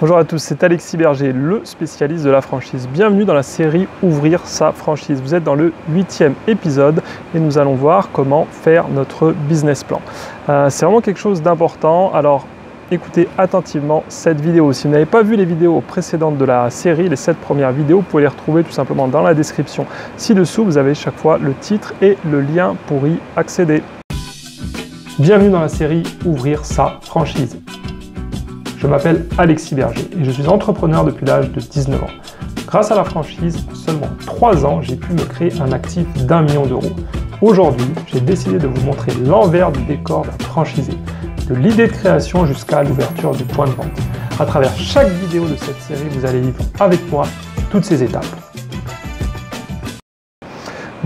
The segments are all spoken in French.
Bonjour à tous, c'est Alexis Berger, le spécialiste de la franchise. Bienvenue dans la série Ouvrir sa franchise. Vous êtes dans le 8e épisode et nous allons voir comment faire notre business plan. C'est vraiment quelque chose d'important, alors écoutez attentivement cette vidéo. Si vous n'avez pas vu les vidéos précédentes de la série, les 7 premières vidéos, vous pouvez les retrouver tout simplement dans la description. Ci-dessous, vous avez chaque fois le titre et le lien pour y accéder. Bienvenue dans la série Ouvrir sa franchise. Je m'appelle Alexis Berger et je suis entrepreneur depuis l'âge de 19 ans. Grâce à la franchise, en seulement 3 ans, j'ai pu me créer un actif d'1 million d'euros. Aujourd'hui, j'ai décidé de vous montrer l'envers du décor d'un franchisé, de l'idée de création jusqu'à l'ouverture du point de vente. À travers chaque vidéo de cette série, vous allez vivre avec moi toutes ces étapes.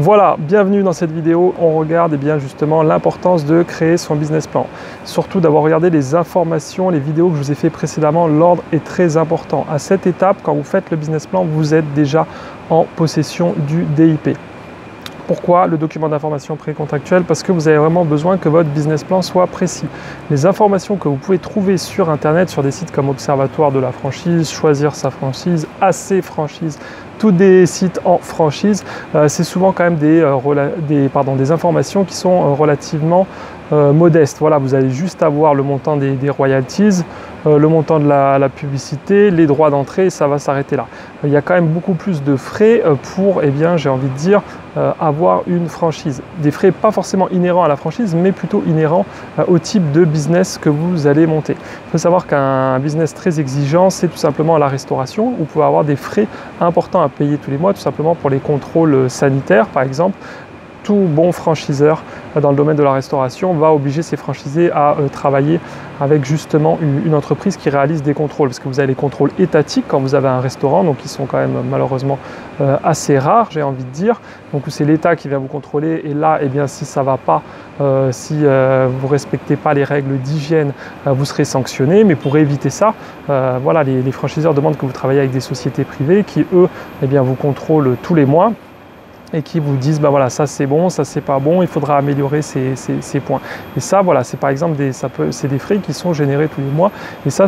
Voilà, bienvenue dans cette vidéo. On regarde justement l'importance de créer son business plan. Surtout d'avoir regardé les informations, les vidéos que je vous ai fait précédemment, l'ordre est très important. À cette étape, quand vous faites le business plan, vous êtes déjà en possession du DIP. Pourquoi le document d'information précontractuel? Parce que vous avez vraiment besoin que votre business plan soit précis. Les informations que vous pouvez trouver sur Internet, sur des sites comme Observatoire de la franchise, Choisir sa franchise, AC franchise, tous des sites en franchise, c'est souvent quand même des informations qui sont relativement modestes. Voilà, vous allez juste avoir le montant des royalties, le montant de la publicité, les droits d'entrée, et ça va s'arrêter là. Il y a quand même beaucoup plus de frais pour, j'ai envie de dire, avoir une franchise. Des frais pas forcément inhérents à la franchise, mais plutôt inhérents au type de business que vous allez monter. Il faut savoir qu'un business très exigeant, c'est tout simplement la restauration, où vous pouvez avoir des frais importants à payer tous les mois, tout simplement pour les contrôles sanitaires, par exemple. Tout bon franchiseur dans le domaine de la restauration va obliger ses franchisés à travailler avec justement une entreprise qui réalise des contrôles, parce que vous avez les contrôles étatiques quand vous avez un restaurant, donc ils sont quand même malheureusement assez rares, j'ai envie de dire. Donc c'est l'État qui vient vous contrôler, et là, si ça ne va pas, si vous ne respectez pas les règles d'hygiène, vous serez sanctionné. Mais pour éviter ça, voilà, les franchiseurs demandent que vous travaillez avec des sociétés privées qui, eux, vous contrôlent tous les mois, et qui vous disent, voilà, ça c'est bon, ça c'est pas bon, il faudra améliorer ces points. Et ça, voilà, c'est par exemple c'est des frais qui sont générés tous les mois, et ça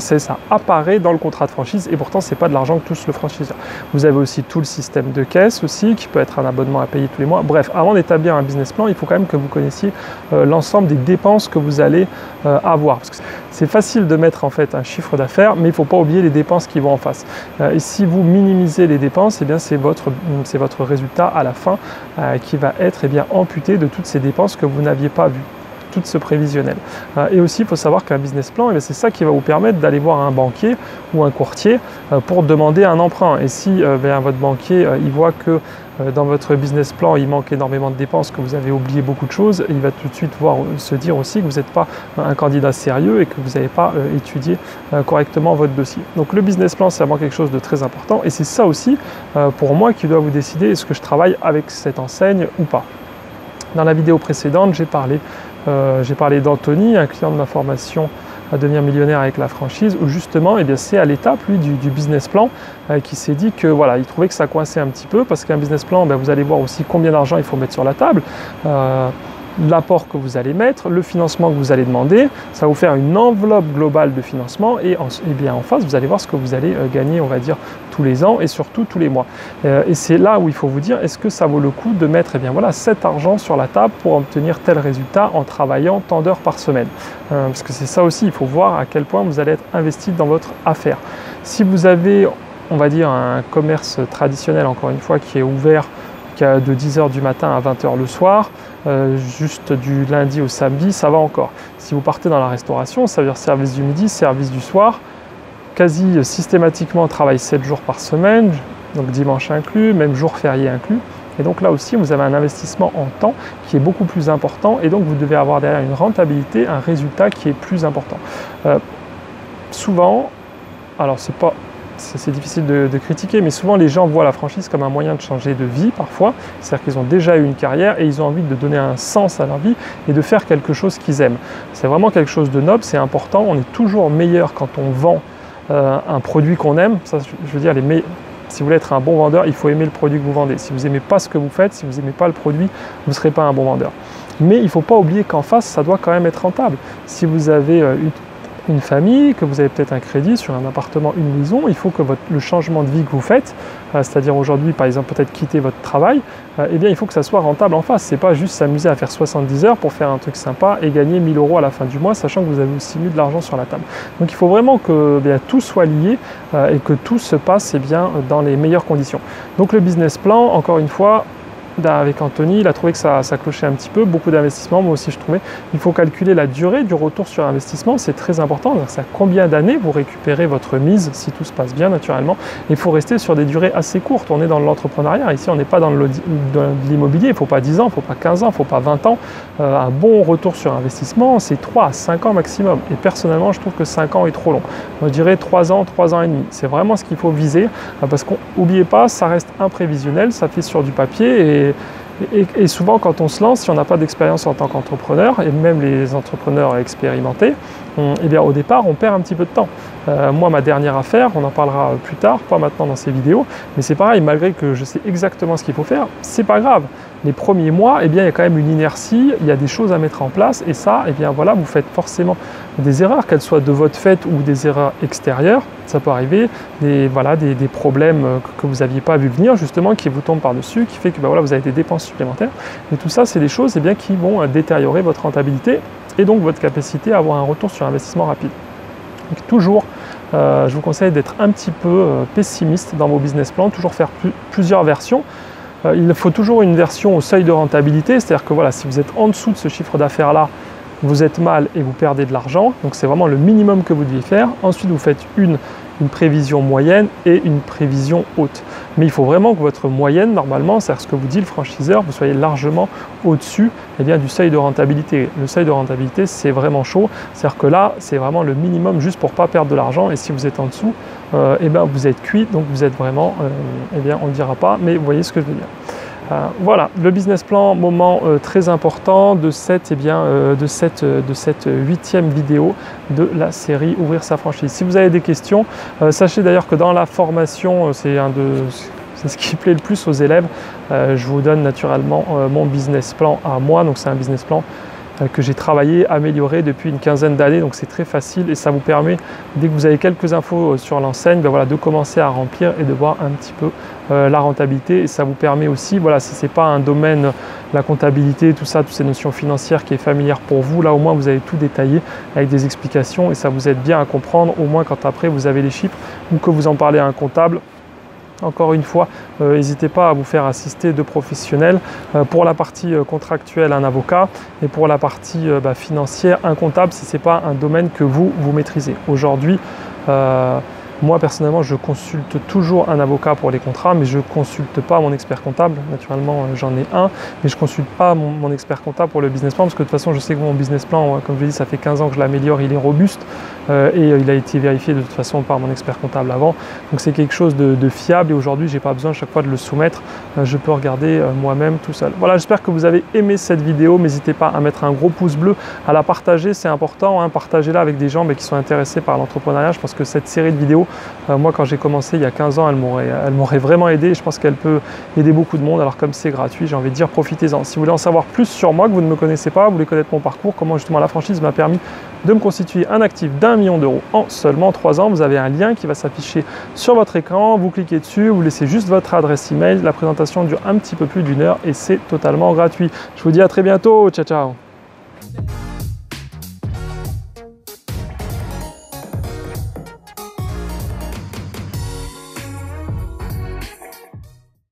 apparaît dans le contrat de franchise, et pourtant c'est pas de l'argent que touche le franchiseur. Vous avez aussi tout le système de caisse aussi, qui peut être un abonnement à payer tous les mois. Bref, avant d'établir un business plan, il faut quand même que vous connaissiez l'ensemble des dépenses que vous allez avoir. Parce que c'est facile de mettre en fait un chiffre d'affaires, mais il ne faut pas oublier les dépenses qui vont en face. Et si vous minimisez les dépenses, c'est votre résultat à la fin qui va être amputé de toutes ces dépenses que vous n'aviez pas vues, tout ce prévisionnel. Et aussi, il faut savoir qu'un business plan, c'est ça qui va vous permettre d'aller voir un banquier ou un courtier pour demander un emprunt. Et si votre banquier il voit que dans votre business plan, il manque énormément de dépenses, que vous avez oublié beaucoup de choses, il va tout de suite se dire aussi que vous n'êtes pas un candidat sérieux et que vous n'avez pas étudié correctement votre dossier. Donc le business plan, c'est vraiment quelque chose de très important, et c'est ça aussi pour moi qui dois vous décider est-ce que je travaille avec cette enseigne ou pas. Dans la vidéo précédente, j'ai parlé d'Anthony, un client de ma formation à devenir millionnaire avec la franchise, où justement c'est à l'étape du business plan qui s'est dit que voilà, il trouvait que ça coinçait un petit peu, parce qu'un business plan, vous allez voir aussi combien d'argent il faut mettre sur la table, l'apport que vous allez mettre, le financement que vous allez demander, ça va vous faire une enveloppe globale de financement, et en face vous allez voir ce que vous allez gagner, on va dire, tous les ans et surtout tous les mois. Et c'est là où il faut vous dire, est-ce que ça vaut le coup de mettre cet argent sur la table pour obtenir tel résultat en travaillant tant d'heures par semaine, parce que c'est ça aussi, il faut voir à quel point vous allez être investi dans votre affaire. Si vous avez, on va dire, un commerce traditionnel, encore une fois, qui est ouvert de 10h du matin à 20h le soir, juste du lundi au samedi, ça va encore. Si vous partez dans la restauration, ça veut dire service du midi, service du soir, quasi systématiquement on travaille 7 jours par semaine, donc dimanche inclus, même jour férié inclus. Et donc là aussi, vous avez un investissement en temps qui est beaucoup plus important, et donc vous devez avoir derrière une rentabilité, un résultat qui est plus important. Souvent, alors c'est difficile de critiquer, mais souvent les gens voient la franchise comme un moyen de changer de vie parfois, c'est-à-dire qu'ils ont déjà eu une carrière et ils ont envie de donner un sens à leur vie et de faire quelque chose qu'ils aiment. C'est vraiment quelque chose de noble, c'est important, on est toujours meilleur quand on vend un produit qu'on aime. Ça, je veux dire, si vous voulez être un bon vendeur, il faut aimer le produit que vous vendez. Si vous n'aimez pas ce que vous faites, si vous n'aimez pas le produit, vous ne serez pas un bon vendeur. Mais il ne faut pas oublier qu'en face, ça doit quand même être rentable. Si vous avez une famille, que vous avez peut-être un crédit sur un appartement, une maison, il faut que le changement de vie que vous faites, c'est-à-dire aujourd'hui par exemple peut-être quitter votre travail, eh bien il faut que ça soit rentable en face. C'est pas juste s'amuser à faire 70 heures pour faire un truc sympa et gagner 1000 € à la fin du mois, sachant que vous avez aussi mis de l'argent sur la table. Donc il faut vraiment que tout soit lié et que tout se passe dans les meilleures conditions. Donc le business plan, encore une fois, avec Anthony, il a trouvé que ça clochait un petit peu, beaucoup d'investissements, moi aussi je trouvais. Il faut calculer la durée du retour sur investissement, c'est très important, c'est à combien d'années vous récupérez votre mise, si tout se passe bien naturellement. Il faut rester sur des durées assez courtes, on est dans l'entrepreneuriat, ici on n'est pas dans l'immobilier, il ne faut pas 10 ans, il ne faut pas 15 ans, il ne faut pas 20 ans. Un bon retour sur investissement, c'est 3 à 5 ans maximum, et personnellement je trouve que 5 ans est trop long. Moi, je dirais 3 ans et demi, c'est vraiment ce qu'il faut viser, parce qu'oubliez pas, ça reste imprévisionnel, ça fait sur du papier, et souvent quand on se lance, si on n'a pas d'expérience en tant qu'entrepreneur, et même les entrepreneurs expérimentés, eh bien, au départ on perd un petit peu de temps. Moi ma dernière affaire, on en parlera plus tard, pas maintenant dans ces vidéos, mais c'est pareil, malgré que je sais exactement ce qu'il faut faire, c'est pas grave. Les premiers mois, eh bien, il y a quand même une inertie, il y a des choses à mettre en place, et ça, eh bien, voilà, vous faites forcément des erreurs, qu'elles soient de votre fait ou des erreurs extérieures, ça peut arriver, des problèmes que vous n'aviez pas vu venir, justement, qui vous tombent par-dessus, qui fait que voilà, vous avez des dépenses supplémentaires, et tout ça, c'est des choses eh bien, qui vont détériorer votre rentabilité, et donc votre capacité à avoir un retour sur investissement rapide. Donc toujours, je vous conseille d'être un petit peu pessimiste dans vos business plans, toujours faire plusieurs versions. Il faut toujours une version au seuil de rentabilité, c'est-à-dire que voilà, si vous êtes en dessous de ce chiffre d'affaires-là, vous êtes mal et vous perdez de l'argent, donc c'est vraiment le minimum que vous deviez faire. Ensuite, vous faites une prévision moyenne et une prévision haute. Mais il faut vraiment que votre moyenne, normalement, c'est-à-dire ce que vous dit le franchiseur, vous soyez largement au-dessus du seuil de rentabilité. Le seuil de rentabilité, c'est vraiment chaud, c'est-à-dire que là, c'est vraiment le minimum juste pour ne pas perdre de l'argent, et si vous êtes en dessous, vous êtes cuit, donc vous êtes vraiment, on ne dira pas, mais vous voyez ce que je veux dire. Voilà, le business plan, moment très important de cette 8e vidéo de la série Ouvrir sa franchise. Si vous avez des questions, sachez d'ailleurs que dans la formation, c'est ce qui plaît le plus aux élèves, je vous donne naturellement mon business plan à moi, donc c'est un business plan que j'ai travaillé, amélioré depuis une quinzaine d'années, donc c'est très facile et ça vous permet, dès que vous avez quelques infos sur l'enseigne, voilà, de commencer à remplir et de voir un petit peu la rentabilité, et ça vous permet aussi, voilà, si ce n'est pas un domaine, la comptabilité, tout ça, toutes ces notions financières qui est familière pour vous, là au moins vous avez tout détaillé avec des explications et ça vous aide bien à comprendre, au moins quand après vous avez les chiffres ou que vous en parlez à un comptable. Encore une fois, n'hésitez pas à vous faire assister de professionnels. Pour la partie contractuelle, un avocat, et pour la partie financière, un comptable si ce n'est pas un domaine que vous maîtrisez. Aujourd'hui, moi personnellement, je consulte toujours un avocat pour les contrats, mais je ne consulte pas mon expert comptable. Naturellement, j'en ai un, mais je ne consulte pas mon expert comptable pour le business plan, parce que de toute façon, je sais que mon business plan, comme je l'ai dit, ça fait 15 ans que je l'améliore, il est robuste, et il a été vérifié de toute façon par mon expert comptable avant. Donc c'est quelque chose de fiable, et aujourd'hui, je n'ai pas besoin à chaque fois de le soumettre. Je peux regarder moi-même tout seul. Voilà, j'espère que vous avez aimé cette vidéo. N'hésitez pas à mettre un gros pouce bleu, à la partager, c'est important. Partagez-la avec des gens qui sont intéressés par l'entrepreneuriat. Je pense que cette série de vidéos, moi quand j'ai commencé il y a 15 ans, elle m'aurait vraiment aidé, et je pense qu'elle peut aider beaucoup de monde. Alors comme c'est gratuit, j'ai envie de dire profitez-en. Si vous voulez en savoir plus sur moi, que vous ne me connaissez pas, vous voulez connaître mon parcours, comment justement la franchise m'a permis de me constituer un actif d'1 million d'euros en seulement 3 ans, vous avez un lien qui va s'afficher sur votre écran, vous cliquez dessus, vous laissez juste votre adresse email, la présentation dure un petit peu plus d'1 heure et c'est totalement gratuit. Je vous dis à très bientôt, ciao ciao.